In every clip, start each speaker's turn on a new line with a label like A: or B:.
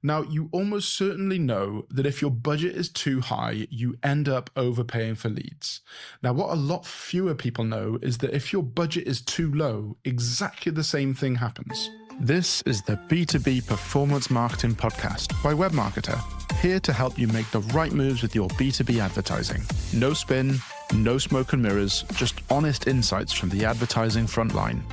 A: Now, you almost certainly know that if your budget is too high, you end up overpaying for leads. Now, what a lot fewer people know is that if your budget is too low, exactly the same thing happens. This is the B2B Performance Marketing Podcast by Webmarketer, here to help you make the right moves with your B2B advertising. No spin, no smoke and mirrors, just honest insights from the advertising front line.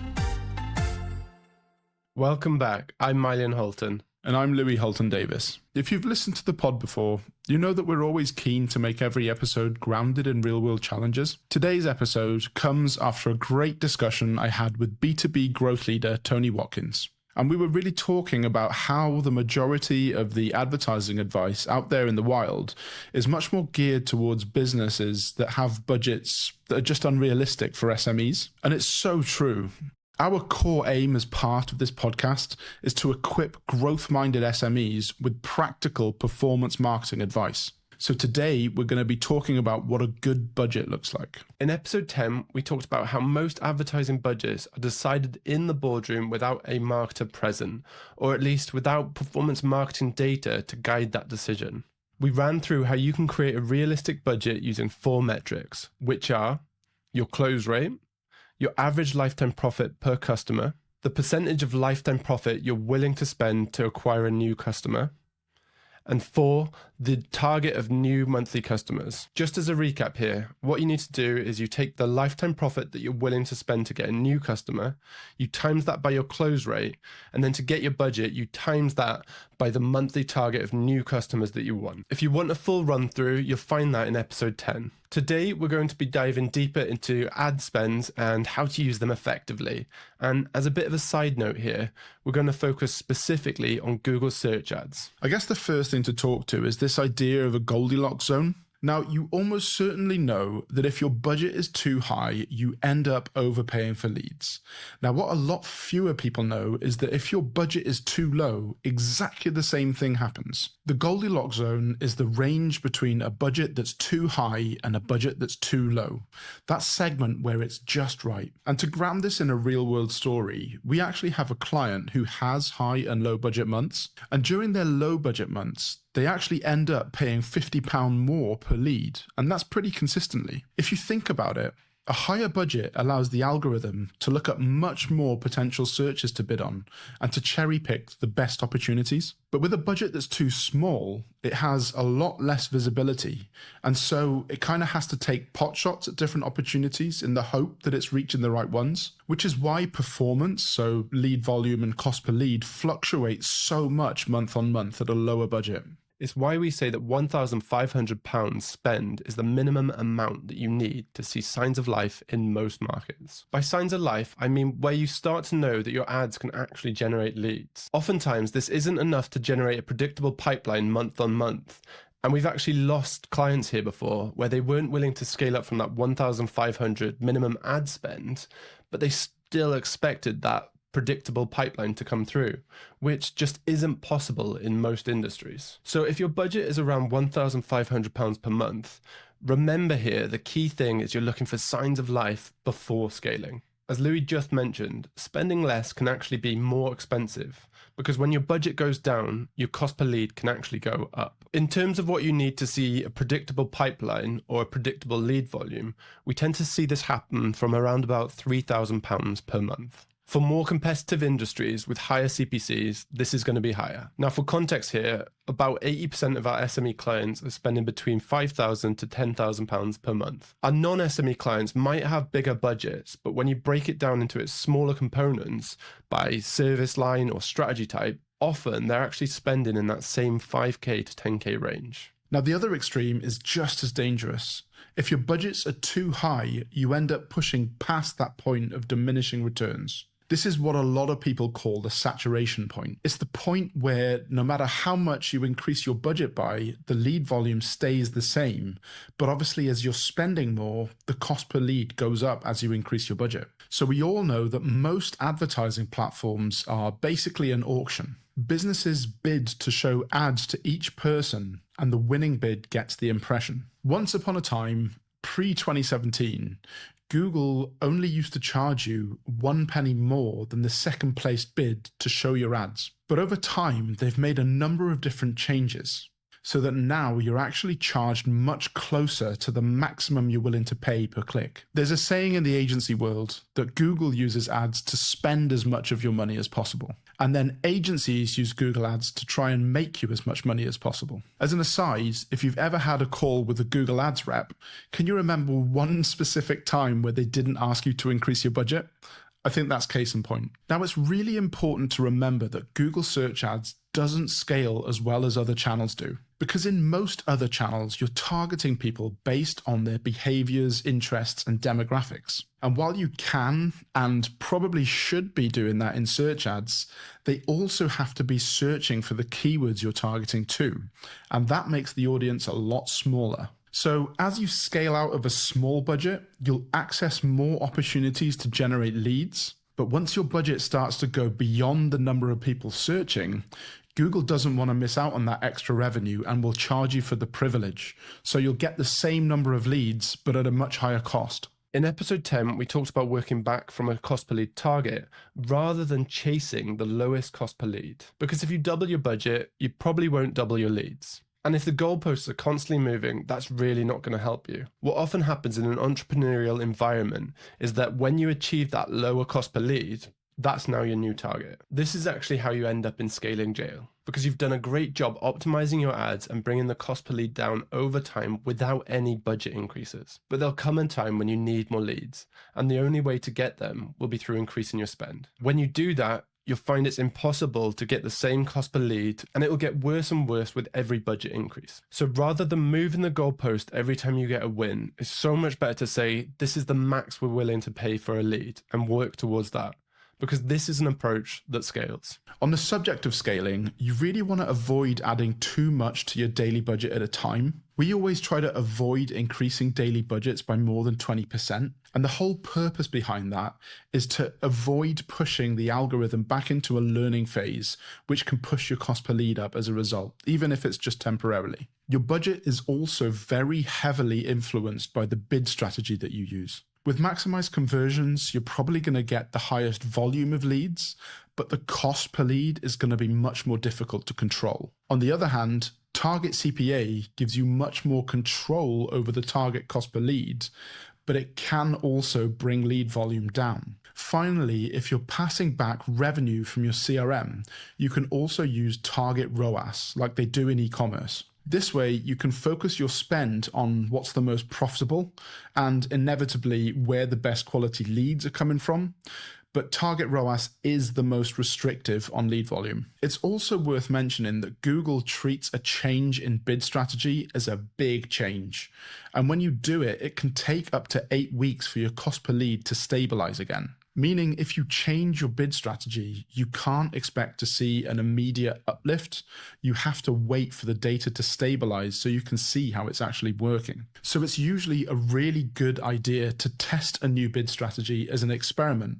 B: Welcome back. I'm Mylian Holton.
A: And I'm Louis Holton Davis. If you've listened to the pod before, you know that we're always keen to make every episode grounded in real-world challenges. Today's episode comes after a great discussion I had with B2B growth leader Tony Watkins. And we were really talking about how the majority of the advertising advice out there in the wild is much more geared towards businesses that have budgets that are just unrealistic for SMEs. And it's so true. Our core aim as part of this podcast is to equip growth-minded SMEs with practical performance marketing advice. So today, we're going to be talking about what a good budget looks like.
B: In episode 10, we talked about how most advertising budgets are decided in the boardroom without a marketer present, or at least without performance marketing data to guide that decision. We ran through how you can create a realistic budget using 4 metrics, which are your close rate, your average lifetime profit per customer, the percentage of lifetime profit you're willing to spend to acquire a new customer, and 4, the target of new monthly customers. Just as a recap here, what you need to do is you take the lifetime profit that you're willing to spend to get a new customer, you times that by your close rate, and then to get your budget, you times that by the monthly target of new customers that you want. If you want a full run through, you'll find that in episode 10. Today, we're going to be diving deeper into ad spends and how to use them effectively. And as a bit of a side note here, we're going to focus specifically on Google search ads.
A: I guess the first thing to talk to is this idea of a Goldilocks zone. Now, you almost certainly know that if your budget is too high, you end up overpaying for leads. Now, what a lot fewer people know is that if your budget is too low, exactly the same thing happens. The Goldilocks zone is the range between a budget that's too high and a budget that's too low. That segment where it's just right. And to ground this in a real-world story, we actually have a client who has high and low budget months. And during their low budget months, they actually end up paying £50 more per lead, and that's pretty consistently. If you think about it, a higher budget allows the algorithm to look at much more potential searches to bid on and to cherry pick the best opportunities. But with a budget that's too small, it has a lot less visibility. And so it kind of has to take pot shots at different opportunities in the hope that it's reaching the right ones, which is why performance, so lead volume and cost per lead, fluctuates so much month on month at a lower budget.
B: It's why we say that £1,500 spend is the minimum amount that you need to see signs of life in most markets. By signs of life, I mean where you start to know that your ads can actually generate leads. Oftentimes, this isn't enough to generate a predictable pipeline month on month. And we've actually lost clients here before where they weren't willing to scale up from that 1,500 minimum ad spend, but they still expected that predictable pipeline to come through, which just isn't possible in most industries. So if your budget is around £1,500 per month, remember here, the key thing is you're looking for signs of life before scaling. As Louis just mentioned, spending less can actually be more expensive because when your budget goes down, your cost per lead can actually go up. In terms of what you need to see a predictable pipeline or a predictable lead volume, we tend to see this happen from around about £3,000 per month. For more competitive industries with higher CPCs, this is going to be higher. Now, for context here, about 80% of our SME clients are spending between £5,000 to £10,000 per month. Our non-SME clients might have bigger budgets, but when you break it down into its smaller components by service line or strategy type, often they're actually spending in that same 5K to 10K range.
A: Now, the other extreme is just as dangerous. If your budgets are too high, you end up pushing past that point of diminishing returns. This is what a lot of people call the saturation point. It's the point where no matter how much you increase your budget by, the lead volume stays the same. But obviously, as you're spending more, the cost per lead goes up as you increase your budget. So we all know that most advertising platforms are basically an auction. Businesses bid to show ads to each person, and the winning bid gets the impression. Once upon a time, pre-2017, Google only used to charge you 1 penny more than the second placed bid to show your ads. But over time, they've made a number of different changes so that now you're actually charged much closer to the maximum you're willing to pay per click. There's a saying in the agency world that Google uses ads to spend as much of your money as possible. And then agencies use Google ads to try and make you as much money as possible. As an aside, if you've ever had a call with a Google ads rep, can you remember one specific time where they didn't ask you to increase your budget? I think that's case in point. Now, it's really important to remember that Google search ads doesn't scale as well as other channels do. Because in most other channels, you're targeting people based on their behaviors, interests, and demographics. And while you can and probably should be doing that in search ads, they also have to be searching for the keywords you're targeting too. And that makes the audience a lot smaller. So as you scale out of a small budget, you'll access more opportunities to generate leads. But once your budget starts to go beyond the number of people searching, Google doesn't want to miss out on that extra revenue and will charge you for the privilege. So you'll get the same number of leads, but at a much higher cost.
B: In episode 10, we talked about working back from a cost per lead target rather than chasing the lowest cost per lead. Because if you double your budget, you probably won't double your leads. And if the goalposts are constantly moving, that's really not going to help you. What often happens in an entrepreneurial environment is that when you achieve that lower cost per lead, that's now your new target. This is actually how you end up in scaling jail, because you've done a great job optimizing your ads and bringing the cost per lead down over time without any budget increases. But there'll come a time when you need more leads, and the only way to get them will be through increasing your spend. When you do that, you'll find it's impossible to get the same cost per lead, and it will get worse and worse with every budget increase. So rather than moving the goalpost every time you get a win, it's so much better to say, this is the max we're willing to pay for a lead, and work towards that. Because this is an approach that scales.
A: On the subject of scaling, you really want to avoid adding too much to your daily budget at a time. We always try to avoid increasing daily budgets by more than 20%. And the whole purpose behind that is to avoid pushing the algorithm back into a learning phase, which can push your cost per lead up as a result, even if it's just temporarily. Your budget is also very heavily influenced by the bid strategy that you use. With maximized conversions, you're probably going to get the highest volume of leads, but the cost per lead is going to be much more difficult to control. On the other hand, Target CPA gives you much more control over the target cost per lead, but it can also bring lead volume down. Finally, if you're passing back revenue from your CRM, you can also use Target ROAS like they do in e-commerce. This way, you can focus your spend on what's the most profitable and inevitably where the best quality leads are coming from. But Target ROAS is the most restrictive on lead volume. It's also worth mentioning that Google treats a change in bid strategy as a big change. And when you do it, it can take up to 8 weeks for your cost per lead to stabilize again. Meaning if you change your bid strategy, you can't expect to see an immediate uplift. You have to wait for the data to stabilize so you can see how it's actually working. So it's usually a really good idea to test a new bid strategy as an experiment.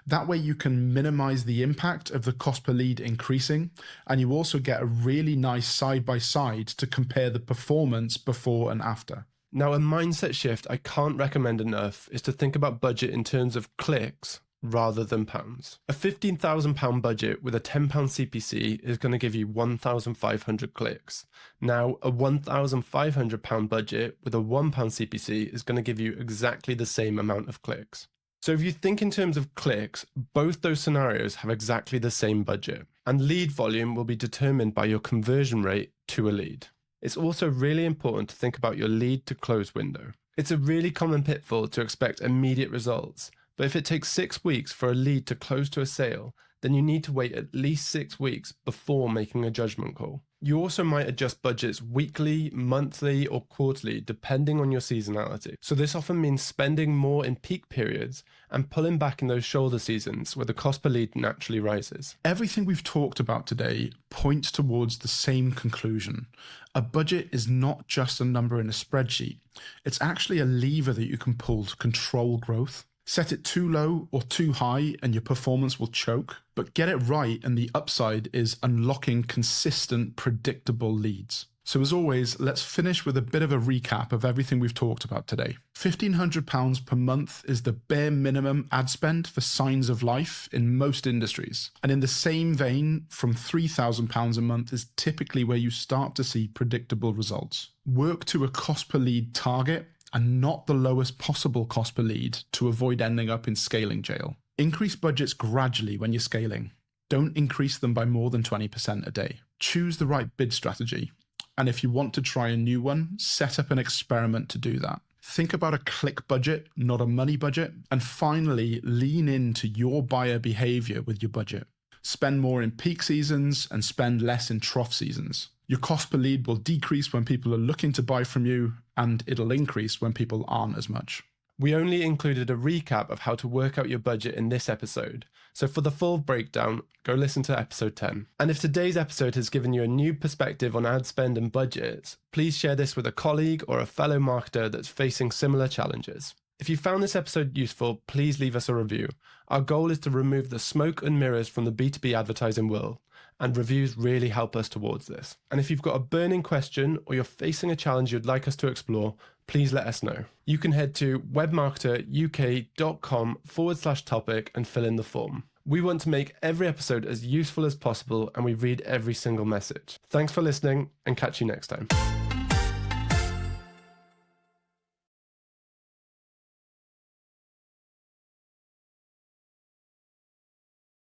A: That way you can minimize the impact of the cost per lead increasing, and you also get a really nice side-by-side to compare the performance before and after.
B: Now, a mindset shift I can't recommend enough is to think about budget in terms of clicks rather than pounds. A £15,000 budget with a £10 CPC is going to give you 1,500 clicks. Now, a £1,500 budget with a £1 CPC is going to give you exactly the same amount of clicks. So if you think in terms of clicks, both those scenarios have exactly the same budget, and lead volume will be determined by your conversion rate to a lead. It's also really important to think about your lead to close window. It's a really common pitfall to expect immediate results, but if it takes 6 weeks for a lead to close to a sale, then you need to wait at least 6 weeks before making a judgment call. You also might adjust budgets weekly, monthly, or quarterly, depending on your seasonality. So this often means spending more in peak periods and pulling back in those shoulder seasons where the cost per lead naturally rises.
A: Everything we've talked about today points towards the same conclusion. A budget is not just a number in a spreadsheet. It's actually a lever that you can pull to control growth. Set it too low or too high and your performance will choke, but get it right and the upside is unlocking consistent, predictable leads. So as always, let's finish with a bit of a recap of everything we've talked about today. £1,500 per month is the bare minimum ad spend for signs of life in most industries. And in the same vein, from £3,000 a month is typically where you start to see predictable results. Work to a cost per lead target and not the lowest possible cost per lead to avoid ending up in scaling jail. Increase budgets gradually when you're scaling. Don't increase them by more than 20% a day. Choose the right bid strategy. And if you want to try a new one, set up an experiment to do that. Think about a click budget, not a money budget. And finally, lean into your buyer behavior with your budget. Spend more in peak seasons and spend less in trough seasons. Your cost per lead will decrease when people are looking to buy from you, and it'll increase when people aren't as much.
B: We only included a recap of how to work out your budget in this episode, so for the full breakdown, go listen to episode 10. And if today's episode has given you a new perspective on ad spend and budgets, please share this with a colleague or a fellow marketer that's facing similar challenges. If you found this episode useful, please leave us a review. Our goal is to remove the smoke and mirrors from the B2B advertising world, and reviews really help us towards this. And if you've got a burning question or you're facing a challenge you'd like us to explore, please let us know. You can head to webmarketeruk.com/topic and fill in the form. We want to make every episode as useful as possible, and we read every single message. Thanks for listening, and catch you next time.